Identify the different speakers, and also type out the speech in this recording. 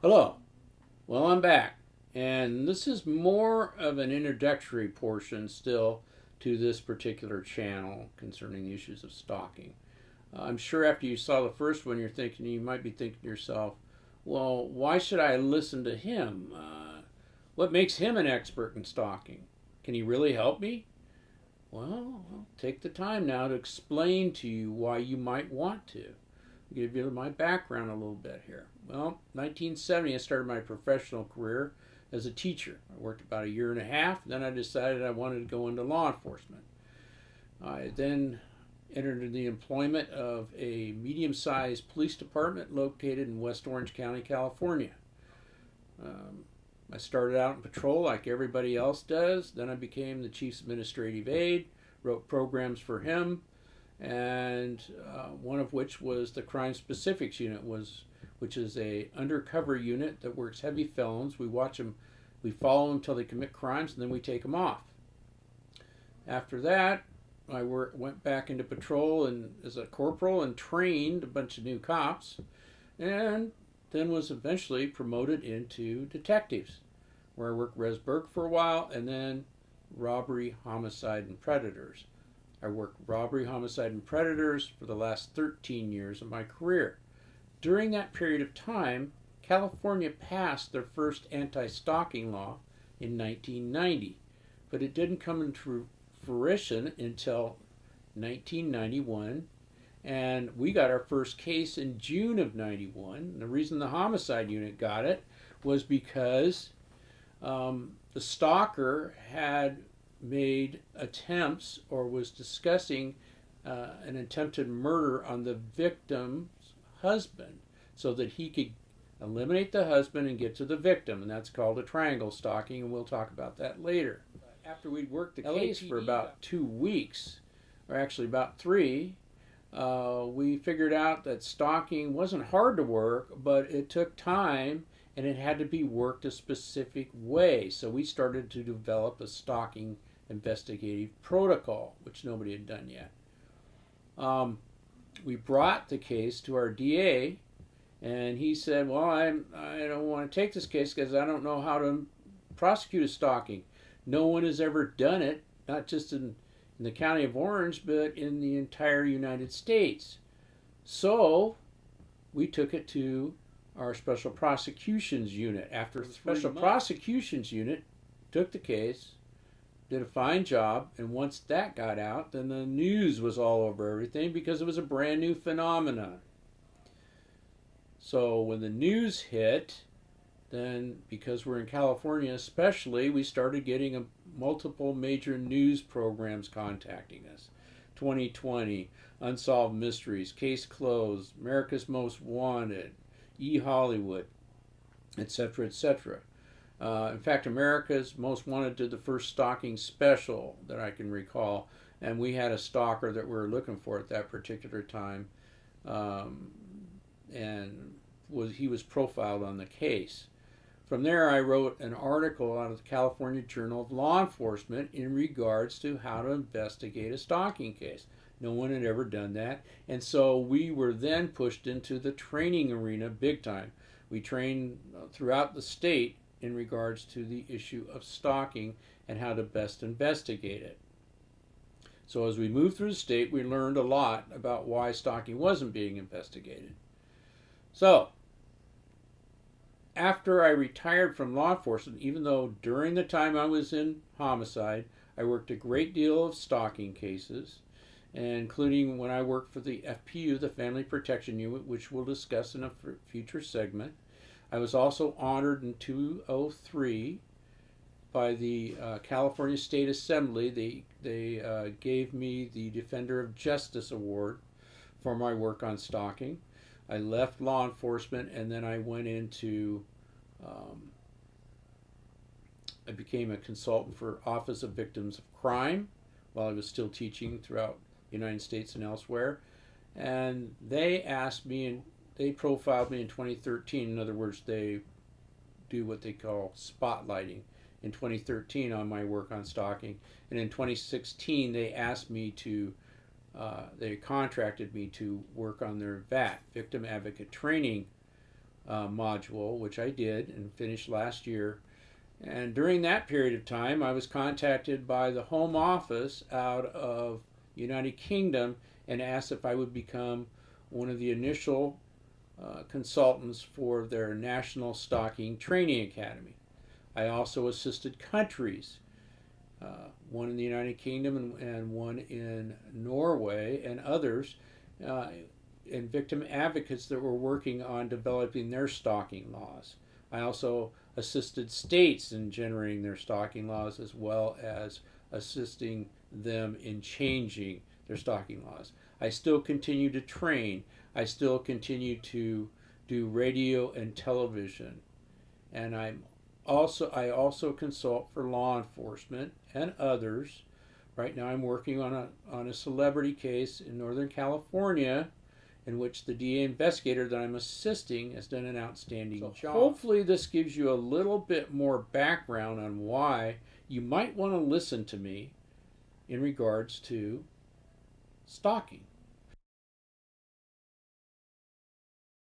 Speaker 1: Hello. Well, I'm back. And this is more of an introductory portion still to this particular channel concerning the issues of stalking. I'm sure after you saw the first one, you might be thinking to yourself, well, why should I listen to him? What makes him an expert in stalking? Can he really help me? Well, I'll take the time now to explain to you why you might want to. I'll give you my background a little bit here. Well, 1970, I started my professional career as a teacher. I worked about a year and a half. Then I decided I wanted to go into law enforcement. I then entered the employment of a medium-sized police department located in West Orange County, California. Um, I started out in patrol like everybody else does. Then I became the chief's administrative aide, wrote programs for him, and one of which was the Crime Specifics Unit, which is a undercover unit that works heavy felons. We watch them, we follow them until they commit crimes, and then we take them off. After that, went back into patrol and as a corporal and trained a bunch of new cops, and then was eventually promoted into detectives, where I worked Res Burke for a while, and then robbery, homicide, and predators. I worked robbery, homicide, and predators for the last 13 years of my career. During that period of time, California passed their first anti-stalking law in 1990, but it didn't come into fruition until 1991, and we got our first case in June of 91. The reason the homicide unit got it was because the stalker had made attempts or was discussing an attempted murder on the victim's husband so that he could eliminate the husband and get to the victim, and that's called a triangle stalking, and we'll talk about that later. After we'd worked the case for about 2 weeks, or actually about three, we figured out that stalking wasn't hard to work, but it took time and it had to be worked a specific way. So we started to develop a stalking investigative protocol, which nobody had done yet. We brought the case to our DA, and he said, well, I don't want to take this case because I don't know how to prosecute a stalking. No one has ever done it, not just in the county of Orange, but in the entire United States. So we took it to our Special Prosecutions Unit. After the Special Prosecutions Unit took the case, did a fine job, and once that got out, then the news was all over everything because it was a brand new phenomenon. So when the news hit, then because we're in California especially, we started getting multiple major news programs contacting us. 2020, Unsolved Mysteries, Case Closed, America's Most Wanted, E-Hollywood, etc., etc. In fact, America's Most Wanted did the first stalking special that I can recall, and we had a stalker that we were looking for at that particular time, and he was profiled on the case. From there, I wrote an article out of the California Journal of Law Enforcement in regards to how to investigate a stalking case. No one had ever done that, and so we were then pushed into the training arena big time. We trained throughout the state in regards to the issue of stalking and how to best investigate it. So as we moved through the state, we learned a lot about why stalking wasn't being investigated. So after I retired from law enforcement, even though during the time I was in homicide, I worked a great deal of stalking cases, including when I worked for the FPU, the Family Protection Unit, which we'll discuss in a future segment. I was also honored in 2003 by the California State Assembly. They gave me the Defender of Justice Award for my work on stalking. I left law enforcement, and then I went into, I became a consultant for Office of Victims of Crime while I was still teaching throughout the United States and elsewhere. And they asked me, and they profiled me in 2013. In other words, they do what they call spotlighting in 2013 on my work on stalking. And in 2016, they asked me to they contracted me to work on their VAT, Victim Advocate Training module, which I did and finished last year. And during that period of time, I was contacted by the Home Office out of United Kingdom and asked if I would become one of the initial consultants for their National Stalking Training Academy. I also assisted countries, one in the United Kingdom and one in Norway, and others, and victim advocates that were working on developing their stalking laws. I also assisted states in generating their stalking laws, as well as assisting them in changing their stalking laws. I still continue to train. I still continue to do radio and television, and I also consult for law enforcement and others. Right now, I'm working on a celebrity case in Northern California, in which the DA investigator that I'm assisting has done an outstanding job. Hopefully this gives you a little bit more background on why you might want to listen to me in regards to stalking.